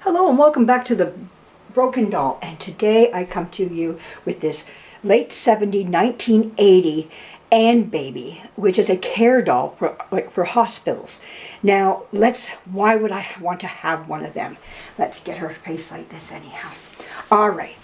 Hello and welcome back to the Broken Doll, and today I come to you with this late 70s, 1980 Ann Baby, which is a care doll for hospitals. Now, why would I want to have one of them? Let's get her face like this anyhow. Alright,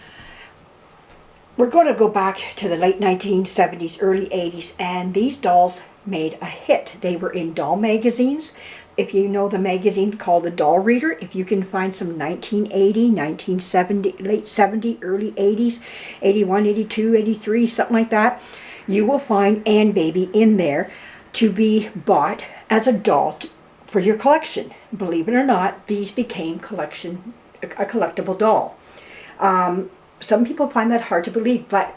we're going to go back to the late 1970s, early 80s, and these dolls made a hit. They were in doll magazines. If you know the magazine called the Doll Reader, if you can find some 1980, 1970, late 70, early 80s, 81, 82, 83, something like that, you will find Ann Baby in there to be bought as a doll for your collection. Believe it or not, these became a collectible doll. Some people find that hard to believe, but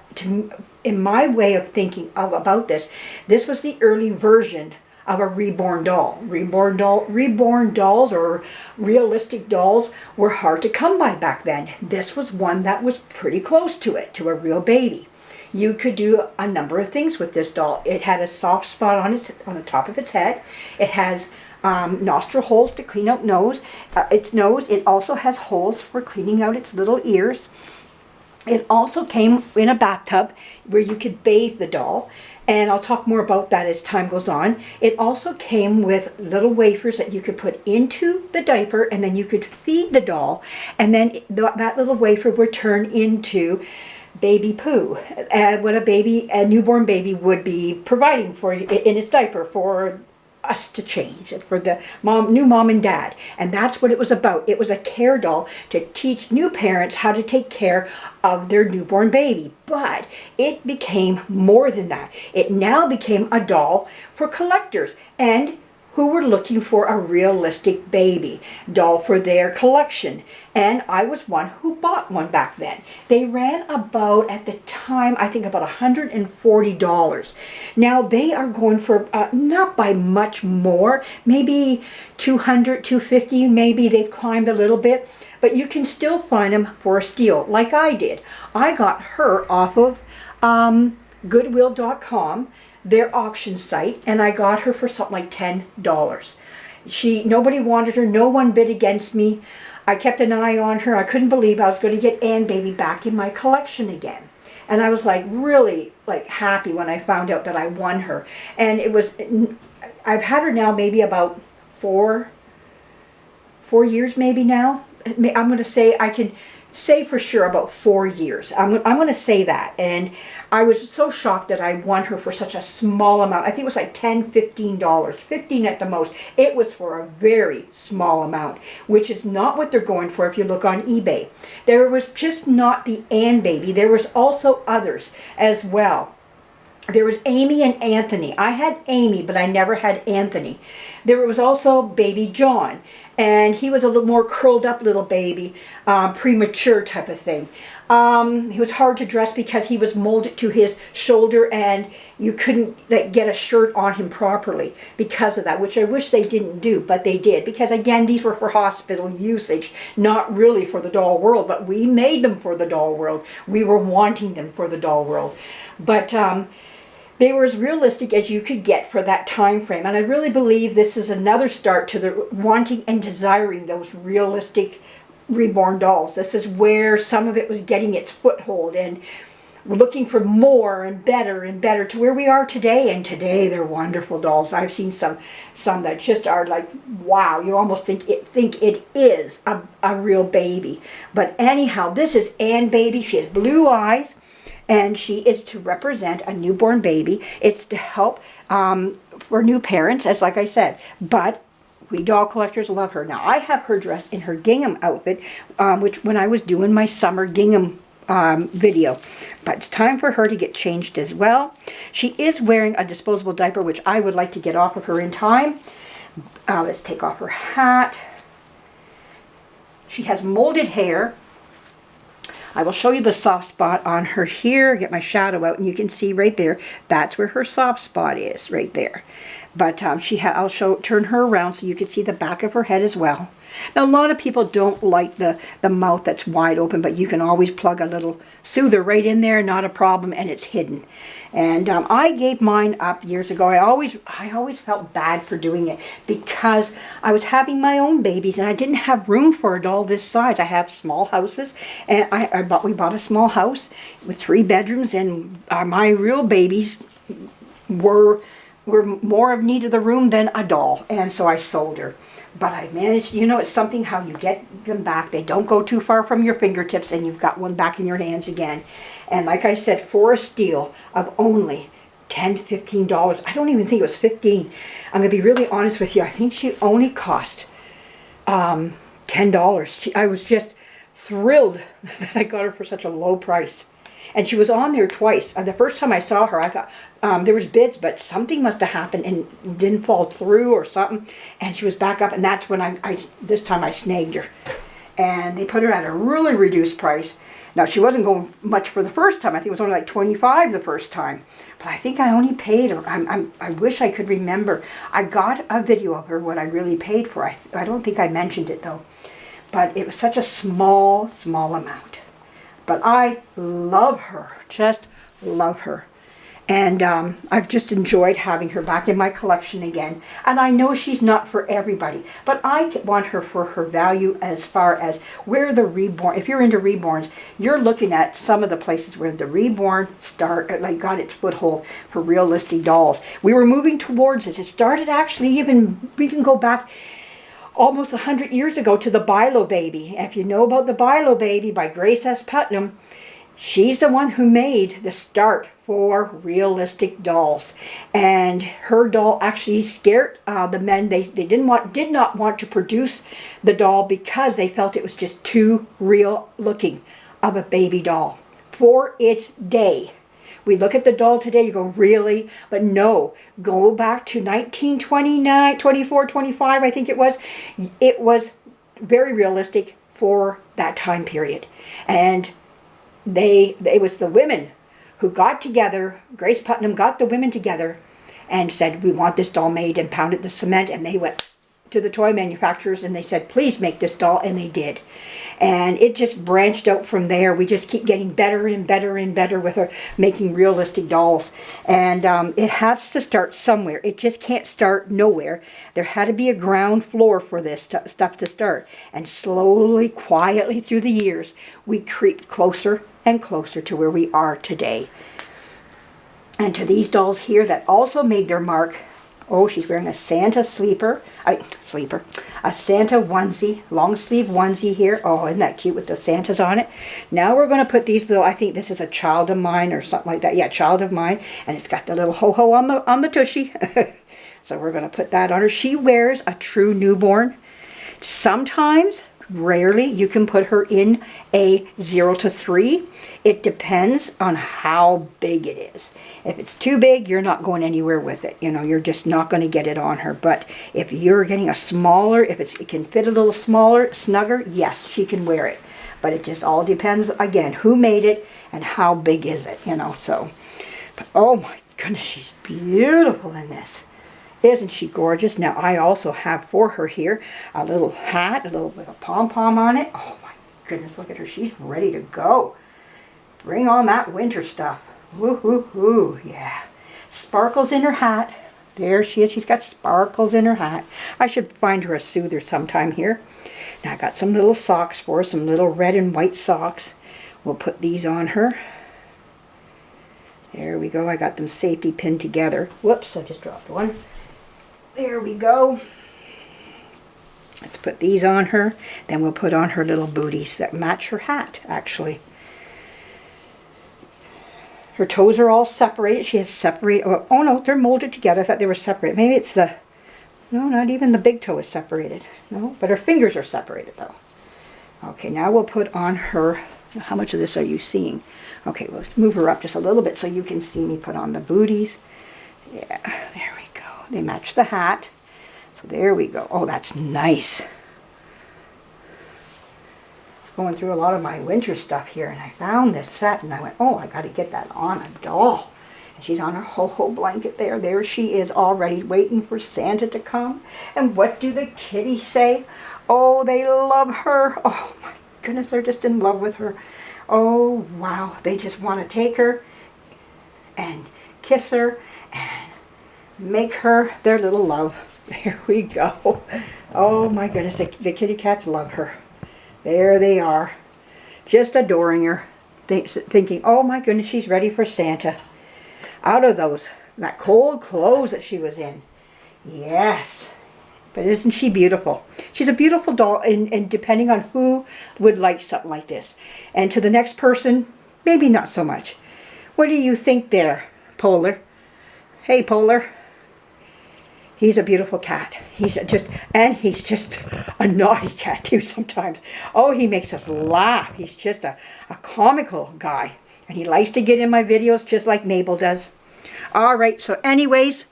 in my way of thinking about this was the early version of a reborn doll. Reborn dolls or realistic dolls were hard to come by back then. This was one that was pretty close to it, to a real baby. You could do a number of things with this doll. It had a soft spot on the top of its head. It has nostril holes to clean out its nose. It also has holes for cleaning out its little ears. It also came in a bathtub where you could bathe the doll, and I'll talk more about that as time goes on. It also came with little wafers that you could put into the diaper, and then you could feed the doll, and then that little wafer would turn into baby poo, what a newborn baby would be providing for you in its diaper for us to change, for the new mom and dad. And that's what it was about. It was a care doll to teach new parents how to take care of their newborn baby. But it became more than that. It now became a doll for collectors and who were looking for a realistic baby doll for their collection. And I was one who bought one back then. They ran about, at the time, I think about $140. Now they are going for, not by much more, maybe $200, $250, maybe they've climbed a little bit, but you can still find them for a steal, like I did. I got her off of Goodwill.com, their auction site, and I got her for something like $10. Nobody wanted her, no one bid against me. I kept an eye on her. I couldn't believe I was going to get Ann Baby back in my collection again. And I was really happy when I found out that I won her. And I've had her now maybe about four years maybe now. I'm going to say, I can say for sure about 4 years. I'm going to say that. And I was so shocked that I won her for such a small amount. I think it was like $10, $15, $15 at the most. It was for a very small amount, which is not what they're going for if you look on eBay. There was just not the Ann Baby. There was also others as well. There was Amy and Anthony. I had Amy, but I never had Anthony. There was also baby John, and he was a little more curled up little baby, premature type of thing. He was hard to dress because he was molded to his shoulder, and you couldn't get a shirt on him properly because of that, which I wish they didn't do, but they did. Because again, these were for hospital usage, not really for the doll world, but we made them for the doll world. We were wanting them for the doll world. But they were as realistic as you could get for that time frame. And I really believe this is another start to the wanting and desiring those realistic reborn dolls. This is where some of it was getting its foothold, and we're looking for more and better to where we are today. And today they're wonderful dolls. I've seen some that just are like, wow, you almost think it is a real baby. But anyhow, this is Ann Baby. She has blue eyes, and she is to represent a newborn baby. It's to help for new parents, as like I said. But we doll collectors love her. Now, I have her dressed in her gingham outfit, which when I was doing my summer gingham video. But it's time for her to get changed as well. She is wearing a disposable diaper, which I would like to get off of her in time. Let's take off her hat. She has molded hair. I will show you the soft spot on her here, get my shadow out, and you can see right there, that's where her soft spot is, right there. But I'll turn her around so you can see the back of her head as well. Now, a lot of people don't like the mouth that's wide open, but you can always plug a little soother right in there, not a problem, and it's hidden. And I gave mine up years ago. I always felt bad for doing it because I was having my own babies and I didn't have room for a doll this size. I have small houses, and we bought a small house with 3 bedrooms, and my real babies were more of need of the room than a doll, and so I sold her. But I managed, you know, it's something how you get them back. They don't go too far from your fingertips, and you've got one back in your hands again. And like I said, for a steal of only $10, $15, I don't even think it was 15. I'm going to be really honest with you. I think she only cost $10. I was just thrilled that I got her for such a low price. And she was on there twice. The first time I saw her, I thought there was bids, but something must have happened and didn't fall through or something. And she was back up, and that's when this time I snagged her. And they put her at a really reduced price. Now, she wasn't going much for the first time. I think it was only like $25 the first time. But I think I only paid her. I wish I could remember. I got a video of her, what I really paid for. I don't think I mentioned it, though. But it was such a small amount. But I love her, just love her. And I've just enjoyed having her back in my collection again. And I know she's not for everybody, but I want her for her value as far as where the reborn, if you're into reborns, you're looking at some of the places where the reborn got its foothold for realistic dolls. We were moving towards this. It started actually we can go back almost 100 years ago to the Bilo Baby. And if you know about the Bilo Baby by Grace S. Putnam, she's the one who made the start for realistic dolls. And her doll actually scared the men. They did not want to produce the doll because they felt it was just too real looking of a baby doll for its day. We look at the doll today, you go, really? But no, go back to 1929, 24, 25, I think it was. It was very realistic for that time period. And it was the women who got together, Grace Putnam got the women together and said, we want this doll made, and pounded the cement, and they went to the toy manufacturers and they said, please make this doll, and they did. And it just branched out from there. We just keep getting better and better and better with her making realistic dolls. And it has to start somewhere. It just can't start nowhere. There had to be a ground floor for this stuff to start. And slowly, quietly through the years, we creep closer and closer to where we are today. And to these dolls here that also made their mark. Oh, she's wearing a Santa a Santa onesie, long sleeve onesie here. Oh, isn't that cute with the Santas on it? Now we're going to put these little, I think this is a Child of Mine or something like that. Yeah, Child of Mine. And it's got the little ho-ho on the tushy. So we're going to put that on her. She wears a true newborn. Sometimes, rarely, you can put her in a 0 to 3. It depends on how big it is. If it's too big, you're not going anywhere with it. You know, you're just not going to get it on her. But if you're getting a smaller, if it can fit a little smaller, snugger, yes, she can wear it. But it just all depends, again, who made it and how big is it, you know. So, but oh my goodness, she's beautiful in this. Isn't she gorgeous? Now, I also have for her here a little hat, with a pom-pom on it. Oh my goodness, look at her. She's ready to go. Bring on that winter stuff. Woo-hoo-hoo, yeah. Sparkles in her hat. There she is. She's got sparkles in her hat. I should find her a soother sometime here. Now I got some little socks for her, some little red and white socks. We'll put these on her. There we go. I got them safety pinned together. Whoops, I just dropped one. There we go. Let's put these on her. Then we'll put on her little booties that match her hat, actually. Her toes are all separated. She has separated. Oh no, they're molded together. I thought they were separate. Maybe it's the... No, not even the big toe is separated. No, but her fingers are separated though. Okay, now we'll put on her... How much of this are you seeing? Okay, well, let's move her up just a little bit so you can see me put on the booties. Yeah, there we go. They match the hat. So there we go. Oh, that's nice. Going through a lot of my winter stuff here, and I found this set and I went, oh, I got to get that on a doll. And she's on her ho-ho blanket there she is already waiting for Santa to come. And what do the kitties say? Oh, they love her. Oh my goodness, they're just in love with her. Oh wow, they just want to take her and kiss her and make her their little love. There we go. Oh my goodness, the kitty cats love her. There they are, just adoring her, thinking, oh my goodness, she's ready for Santa. Out of that cold clothes that she was in. Yes. But isn't she beautiful? She's a beautiful doll, and depending on who would like something like this. And to the next person, maybe not so much. What do you think there, Polar? Hey, Polar. He's a beautiful cat. He's just a naughty cat too sometimes. Oh, he makes us laugh. He's just a comical guy. And he likes to get in my videos just like Mabel does. All right, so anyways,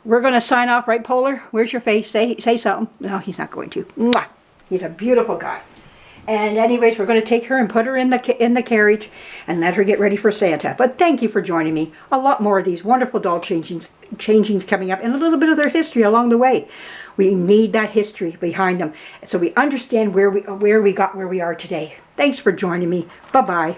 we're going to sign off, right, Polar? Where's your face? Say something. No, he's not going to. Mwah! He's a beautiful guy. And anyways, we're going to take her and put her in the carriage and let her get ready for Santa. But thank you for joining me. A lot more of these wonderful doll changings coming up, and a little bit of their history along the way. We need that history behind them so we understand where we got where we are today. Thanks for joining me. Bye-bye.